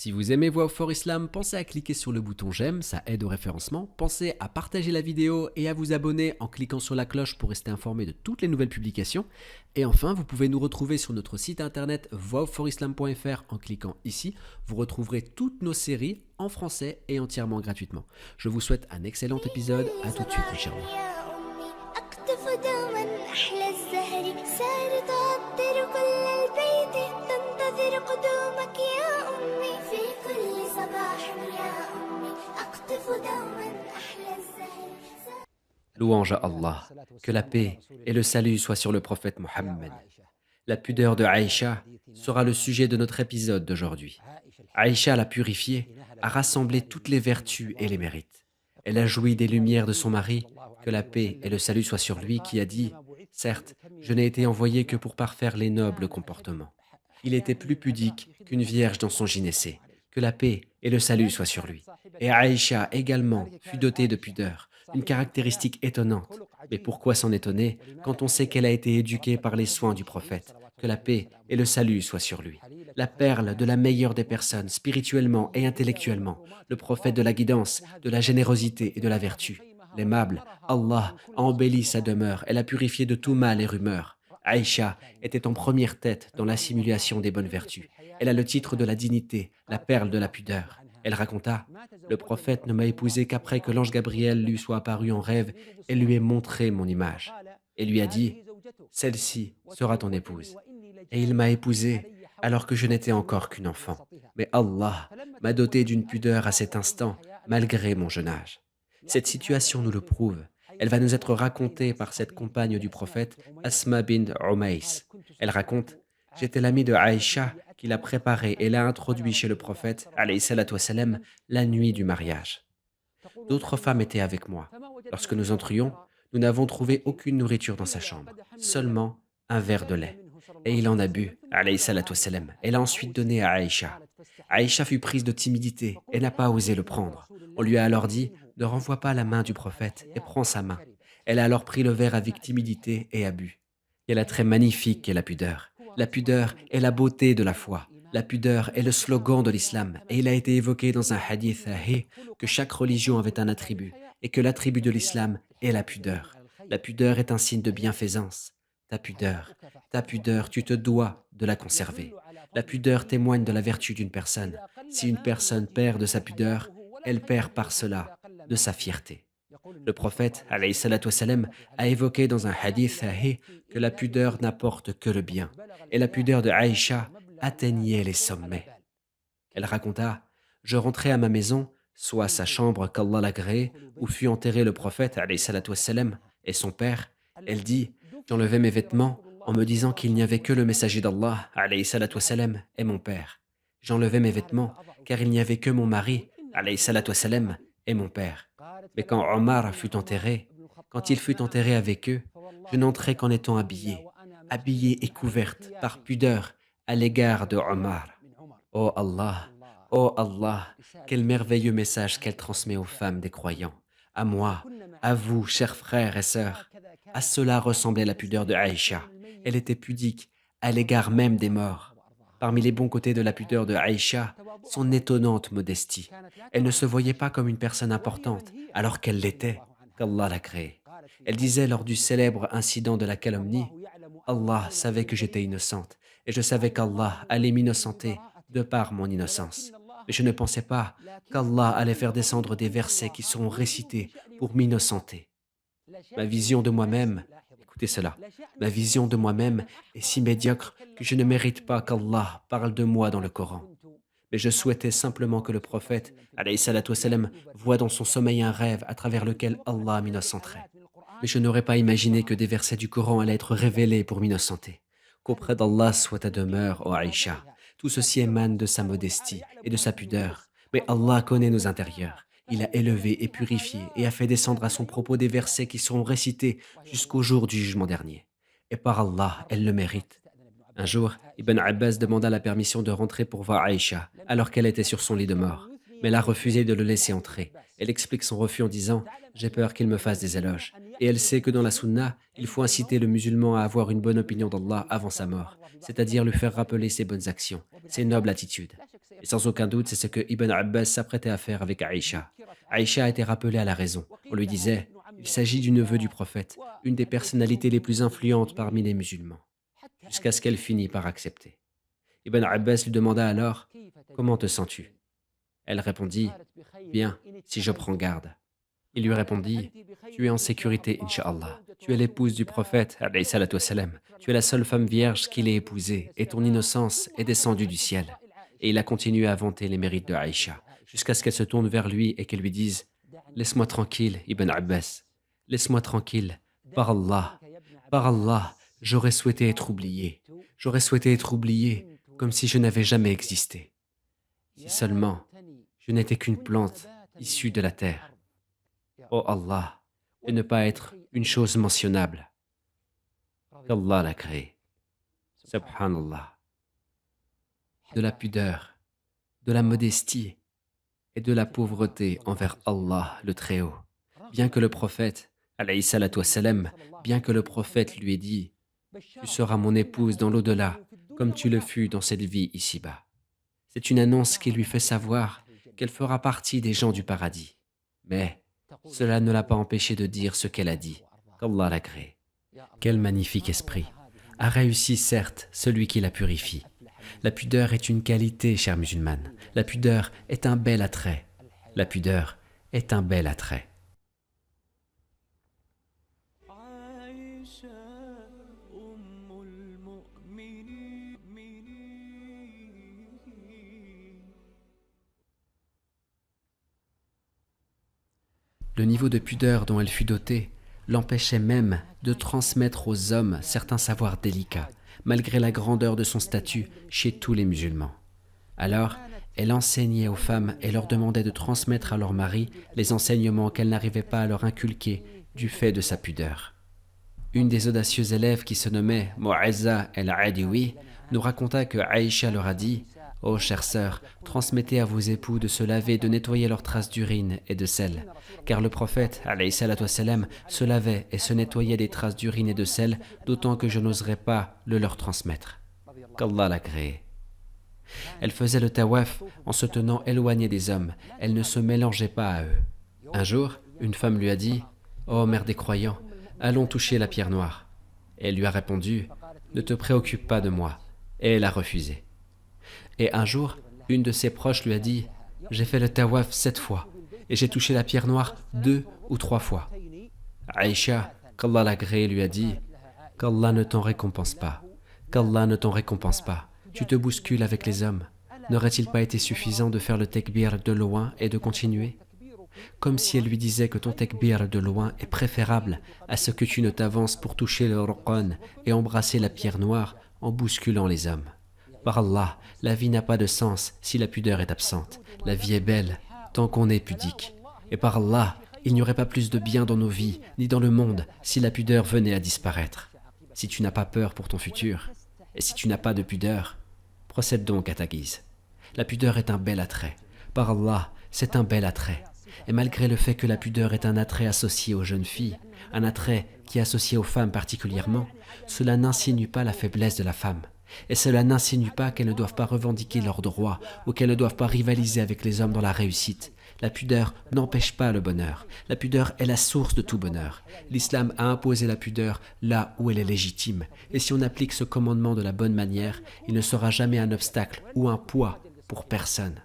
Si vous aimez Voix for Islam, pensez à cliquer sur le bouton j'aime, ça aide au référencement. Pensez à partager la vidéo et à vous abonner en cliquant sur la cloche pour rester informé de toutes les nouvelles publications. Et enfin, vous pouvez nous retrouver sur notre site internet voixforislam.fr en cliquant ici. Vous retrouverez toutes nos séries en français et entièrement gratuitement. Je vous souhaite un excellent épisode. À tout de suite, Inch'Allah. أقطف دوما أحلى الزهر سار تعطر كل البيت تنتظر قدومك يا أمي في كل صباح يا أمي أقطف دوما أحلى الزهر Louange à Allah, que la paix et le salut soient sur le prophète Mohammed. La pudeur de Aïcha sera le sujet de notre épisode d'aujourd'hui. Aïcha, la purifiée, a rassemblé toutes les vertus et les mérites. Elle a joui des lumières de son mari, que la paix et le salut soient sur lui, qui a dit « Certes, je n'ai été envoyé que pour parfaire les nobles comportements. Il était plus pudique qu'une vierge dans son gynécée, que la paix et le salut soient sur lui. » Et Aïcha également fut dotée de pudeur, une caractéristique étonnante. Mais pourquoi s'en étonner quand on sait qu'elle a été éduquée par les soins du prophète, que la paix et le salut soient sur lui. La perle de la meilleure des personnes, spirituellement et intellectuellement, le prophète de la guidance, de la générosité et de la vertu. L'aimable, Allah a embelli sa demeure, elle a purifié de tout mal et rumeur. Aïcha était en première tête dans l'assimilation des bonnes vertus. Elle a le titre de la dignité, la perle de la pudeur. Elle raconta: le prophète ne m'a épousée qu'après que l'ange Gabriel lui soit apparu en rêve et lui ait montré mon image. Et lui a dit: celle-ci sera ton épouse. Et il m'a épousée alors que je n'étais encore qu'une enfant. Mais Allah m'a doté d'une pudeur à cet instant, malgré mon jeune âge. Cette situation nous le prouve. Elle va nous être racontée par cette compagne du prophète, Asma bint Umays. Elle raconte: j'étais l'amie de Aïcha qui l'a préparé et l'a introduit chez le prophète, alayhi salatu wassalam, la nuit du mariage. D'autres femmes étaient avec moi. Lorsque nous entrions, nous n'avons trouvé aucune nourriture dans sa chambre, seulement un verre de lait. Et il en a bu, alayhi salatu wassalam. Elle a ensuite donné à Aïcha. Aïcha fut prise de timidité et n'a pas osé le prendre. On lui a alors dit: ne renvoie pas la main du prophète et prends sa main. Elle a alors pris le verre avec timidité et a bu. Quel attrait magnifique est la pudeur. La pudeur est la beauté de la foi. La pudeur est le slogan de l'islam et il a été évoqué dans un hadith sahih que chaque religion avait un attribut et que l'attribut de l'islam est la pudeur. La pudeur est un signe de bienfaisance. Ta pudeur, tu te dois de la conserver. La pudeur témoigne de la vertu d'une personne. Si une personne perd de sa pudeur, elle perd par cela de sa fierté. Le prophète, alayhi salatu wassalam, a évoqué dans un hadith sahih que la pudeur n'apporte que le bien. Et la pudeur de Aïcha atteignait les sommets. Elle raconta: je rentrais à ma maison, soit sa chambre qu'Allah l'agréé, où fut enterré le prophète, alayhi salatu wassalam, et son père. Elle dit: j'enlevais mes vêtements en me disant qu'il n'y avait que le messager d'Allah, alayhi salatu wassalam, et mon père. J'enlevais mes vêtements car il n'y avait que mon mari, alayhi salatu wassalam, et mon père. Mais quand Omar fut enterré, quand il fut enterré avec eux, je n'entrais qu'en étant habillée et couverte par pudeur à l'égard de Omar. Oh Allah, quel merveilleux message qu'elle transmet aux femmes des croyants. À moi, à vous, chers frères et sœurs. À cela ressemblait la pudeur de Aïcha. Elle était pudique à l'égard même des morts. Parmi les bons côtés de la pudeur de Aïcha, son étonnante modestie. Elle ne se voyait pas comme une personne importante, alors qu'elle l'était, qu'Allah l'a créée. Elle disait lors du célèbre incident de la calomnie: Allah savait que j'étais innocente, et je savais qu'Allah allait m'innocenter de par mon innocence. Mais je ne pensais pas qu'Allah allait faire descendre des versets qui seront récités pour m'innocenter. Ma vision de moi-même, écoutez cela, ma vision de moi-même est si médiocre que je ne mérite pas qu'Allah parle de moi dans le Coran. Mais je souhaitais simplement que le prophète, alayhi salatu wassalam, voie dans son sommeil un rêve à travers lequel Allah m'innocenterait. Mais je n'aurais pas imaginé que des versets du Coran allaient être révélés pour m'innocenter. Qu'auprès d'Allah soit ta demeure, ô Aïcha. Tout ceci émane de sa modestie et de sa pudeur. Mais Allah connaît nos intérieurs. Il a élevé et purifié et a fait descendre à son propos des versets qui seront récités jusqu'au jour du jugement dernier. Et par Allah, elle le mérite. Un jour, Ibn Abbas demanda la permission de rentrer pour voir Aïcha, alors qu'elle était sur son lit de mort. Mais elle a refusé de le laisser entrer. Elle explique son refus en disant: j'ai peur qu'il me fasse des éloges. Et elle sait que dans la sunna, il faut inciter le musulman à avoir une bonne opinion d'Allah avant sa mort, c'est-à-dire lui faire rappeler ses bonnes actions, ses nobles attitudes. Et sans aucun doute, c'est ce que Ibn Abbas s'apprêtait à faire avec Aïcha. Aïcha a été rappelée à la raison. On lui disait, il s'agit du neveu du prophète, une des personnalités les plus influentes parmi les musulmans, jusqu'à ce qu'elle finisse par accepter. Ibn Abbas lui demanda alors, comment te sens-tu? Elle répondit, bien, si je prends garde. Il lui répondit, tu es en sécurité, Inch'Allah. Tu es l'épouse du prophète, alayhi salatu wassalam. Tu es la seule femme vierge qu'il ait épousée, et ton innocence est descendue du ciel. Et il a continué à vanter les mérites de Aïcha, jusqu'à ce qu'elle se tourne vers lui et qu'elle lui dise, laisse-moi tranquille, Ibn Abbas. Laisse-moi tranquille. Par Allah, j'aurais souhaité être oublié. J'aurais souhaité être oublié, comme si je n'avais jamais existé. Si seulement je n'étais qu'une plante issue de la terre. Oh Allah, et ne pas être une chose mentionnable qu'Allah l'a créée. Subhanallah. De la pudeur, de la modestie et de la pauvreté envers Allah le Très-Haut. Bien que le prophète, alayhi salatu wassalam, bien que le prophète lui ait dit, tu seras mon épouse dans l'au-delà, comme tu le fus dans cette vie ici-bas. C'est une annonce qui lui fait savoir qu'elle fera partie des gens du paradis. Mais cela ne l'a pas empêché de dire ce qu'elle a dit, qu'Allah l'a créé. Quel magnifique esprit! A réussi certes celui qui la purifie. La pudeur est une qualité, chère musulmane. La pudeur est un bel attrait. La pudeur est un bel attrait. Le niveau de pudeur dont elle fut dotée l'empêchait même de transmettre aux hommes certains savoirs délicats, malgré la grandeur de son statut chez tous les musulmans. Alors, elle enseignait aux femmes et leur demandait de transmettre à leur mari les enseignements qu'elle n'arrivait pas à leur inculquer du fait de sa pudeur. Une des audacieuses élèves qui se nommait Mu'azza el-Adiwi nous raconta que Aïcha leur a dit « Ô chère sœur, transmettez à vos époux de se laver et de nettoyer leurs traces d'urine et de sel. » Car le prophète, alayhi salatu wassalam, se lavait et se nettoyait des traces d'urine et de sel, d'autant que je n'oserais pas le leur transmettre. Qu'Allah l'a créé. Elle faisait le tawaf en se tenant éloignée des hommes, elle ne se mélangeait pas à eux. Un jour, une femme lui a dit « Ô mère des croyants, allons toucher la pierre noire. » Et elle lui a répondu « Ne te préoccupe pas de moi. » Et elle a refusé. Et un jour, une de ses proches lui a dit « J'ai fait le tawaf 7 fois et j'ai touché la pierre noire 2 ou 3 fois. » Aïcha, qu'Allah l'a créé, lui a dit « Qu'Allah ne t'en récompense pas. Qu'Allah ne t'en récompense pas. Tu te bouscules avec les hommes. N'aurait-il pas été suffisant de faire le tekbir de loin et de continuer ?» Comme si elle lui disait que ton tekbir de loin est préférable à ce que tu ne t'avances pour toucher le ruqan et embrasser la pierre noire en bousculant les hommes. Par Allah, la vie n'a pas de sens si la pudeur est absente. La vie est belle tant qu'on est pudique. Et par Allah, il n'y aurait pas plus de bien dans nos vies, ni dans le monde, si la pudeur venait à disparaître. Si tu n'as pas peur pour ton futur, et si tu n'as pas de pudeur, procède donc à ta guise. La pudeur est un bel attrait. Par Allah, c'est un bel attrait. Et malgré le fait que la pudeur est un attrait associé aux jeunes filles, un attrait qui est associé aux femmes particulièrement, cela n'insinue pas la faiblesse de la femme. Et cela n'insinue pas qu'elles ne doivent pas revendiquer leurs droits ou qu'elles ne doivent pas rivaliser avec les hommes dans la réussite. La pudeur n'empêche pas le bonheur. La pudeur est la source de tout bonheur. L'islam a imposé la pudeur là où elle est légitime. Et si on applique ce commandement de la bonne manière, il ne sera jamais un obstacle ou un poids pour personne.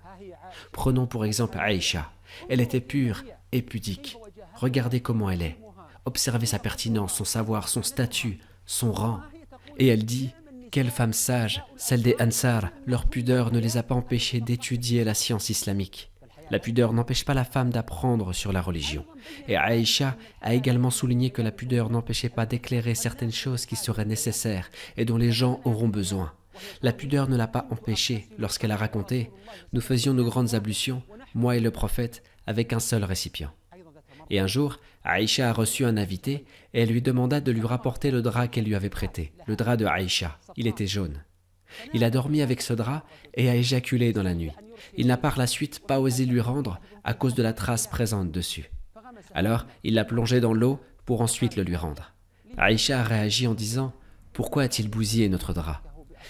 Prenons pour exemple Aïcha. Elle était pure et pudique. Regardez comment elle est. Observez sa pertinence, son savoir, son statut, son rang. Et elle dit, quelle femme sage, celle des Ansar, leur pudeur ne les a pas empêchés d'étudier la science islamique. La pudeur n'empêche pas la femme d'apprendre sur la religion. Et Aïcha a également souligné que la pudeur n'empêchait pas d'éclairer certaines choses qui seraient nécessaires et dont les gens auront besoin. La pudeur ne l'a pas empêchée lorsqu'elle a raconté « Nous faisions nos grandes ablutions, moi et le prophète, avec un seul récipient. » Et un jour, Aïcha a reçu un invité et elle lui demanda de lui rapporter le drap qu'elle lui avait prêté, le drap de Aïcha. Il était jaune. Il a dormi avec ce drap et a éjaculé dans la nuit. Il n'a par la suite pas osé lui rendre à cause de la trace présente dessus. Alors, il l'a plongé dans l'eau pour ensuite le lui rendre. Aïcha a réagi en disant « Pourquoi a-t-il bousillé notre drap ?»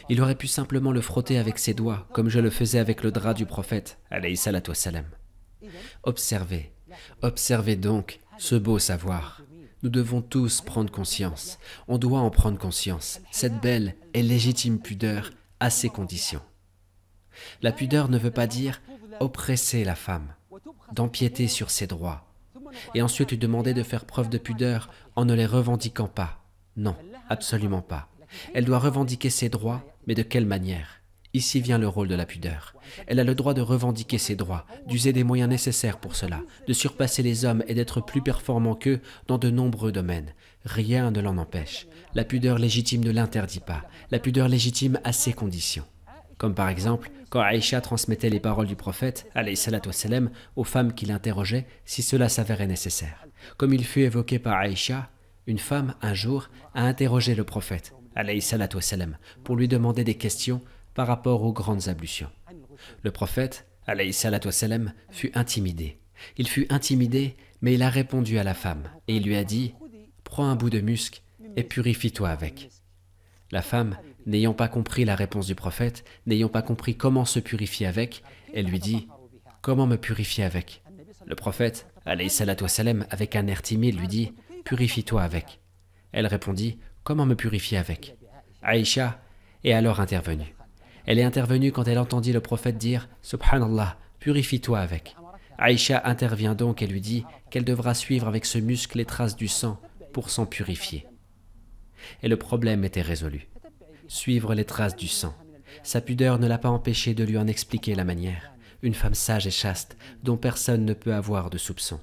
Il aurait pu simplement le frotter avec ses doigts, comme je le faisais avec le drap du prophète, alayhi salatu wassalam. Observez, observez donc ce beau savoir. Nous devons tous prendre conscience, on doit en prendre conscience, cette belle et légitime pudeur a ses conditions. La pudeur ne veut pas dire oppresser la femme, d'empiéter sur ses droits, et ensuite lui demander de faire preuve de pudeur en ne les revendiquant pas. Non, absolument pas. Elle doit revendiquer ses droits, mais de quelle manière? Ici vient le rôle de la pudeur. Elle a le droit de revendiquer ses droits, d'user des moyens nécessaires pour cela, de surpasser les hommes et d'être plus performant qu'eux dans de nombreux domaines. Rien ne l'en empêche. La pudeur légitime ne l'interdit pas. La pudeur légitime a ses conditions. Comme par exemple, quand Aïcha transmettait les paroles du prophète, alayhi salatu wassalam, aux femmes qui l'interrogeaient si cela s'avérait nécessaire. Comme il fut évoqué par Aïcha, une femme, un jour, a interrogé le prophète, alayhi salatu wassalam, pour lui demander des questions par rapport aux grandes ablutions. Le prophète, alayhi salatu wassalam, fut intimidé. Il fut intimidé, mais il a répondu à la femme, et il lui a dit « Prends un bout de musc et purifie-toi avec ». La femme, n'ayant pas compris la réponse du prophète, n'ayant pas compris comment se purifier avec, elle lui dit « Comment me purifier avec ?» Le prophète, alayhi salatu wassalam, avec un air timide, lui dit « Purifie-toi avec ». Elle répondit « Comment me purifier avec ?» Aïcha est alors intervenue. Elle est intervenue quand elle entendit le prophète dire « Subhanallah, purifie-toi avec ». Aïcha intervient donc et lui dit qu'elle devra suivre avec ce muscle les traces du sang pour s'en purifier. Et le problème était résolu. Suivre les traces du sang. Sa pudeur ne l'a pas empêché de lui en expliquer la manière. Une femme sage et chaste, dont personne ne peut avoir de soupçon.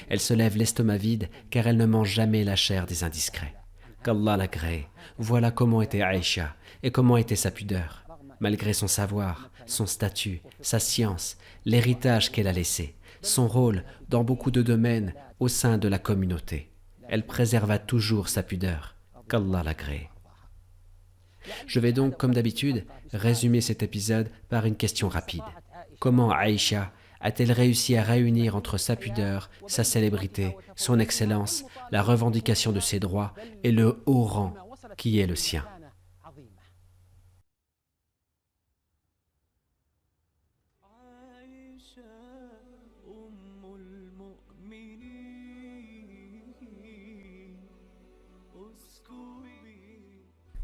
Elle se lève l'estomac vide, car elle ne mange jamais la chair des indiscrets. Qu'Allah l'agrée. Voilà comment était Aïcha, et comment était sa pudeur. Malgré son savoir, son statut, sa science, l'héritage qu'elle a laissé, son rôle dans beaucoup de domaines au sein de la communauté. Elle préserva toujours sa pudeur. Qu'Allah l'agrée. Je vais donc, comme d'habitude, résumer cet épisode par une question rapide. Comment Aïcha a-t-elle réussi à réunir entre sa pudeur, sa célébrité, son excellence, la revendication de ses droits et le haut rang qui est le sien?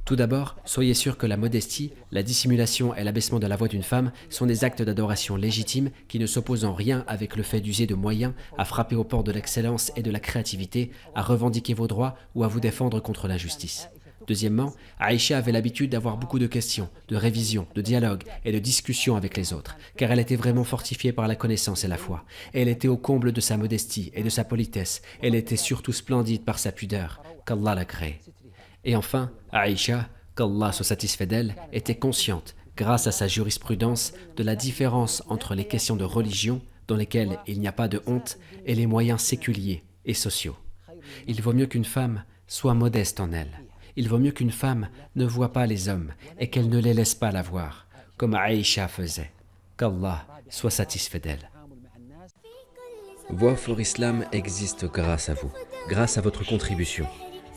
Tout d'abord, soyez sûr que la modestie, la dissimulation et l'abaissement de la voix d'une femme sont des actes d'adoration légitimes qui ne s'opposent en rien avec le fait d'user de moyens à frapper aux portes de l'excellence et de la créativité, à revendiquer vos droits ou à vous défendre contre l'injustice. Deuxièmement, Aïcha avait l'habitude d'avoir beaucoup de questions, de révisions, de dialogues et de discussions avec les autres, car elle était vraiment fortifiée par la connaissance et la foi. Et elle était au comble de sa modestie et de sa politesse. Elle était surtout splendide par sa pudeur, qu'Allah l'agrée. Et enfin, Aïcha, qu'Allah soit satisfait d'elle, était consciente, grâce à sa jurisprudence, de la différence entre les questions de religion, dans lesquelles il n'y a pas de honte, et les moyens séculiers et sociaux. Il vaut mieux qu'une femme soit modeste en elle. Il vaut mieux qu'une femme ne voie pas les hommes et qu'elle ne les laisse pas la voir, comme Aïcha faisait. Qu'Allah soit satisfait d'elle. Voix for Islam existe grâce à vous, grâce à votre contribution.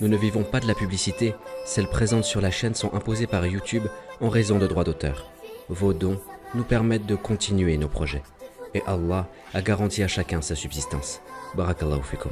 Nous ne vivons pas de la publicité, celles présentes sur la chaîne sont imposées par YouTube en raison de droits d'auteur. Vos dons nous permettent de continuer nos projets. Et Allah a garanti à chacun sa subsistance. Barakallahu fikum.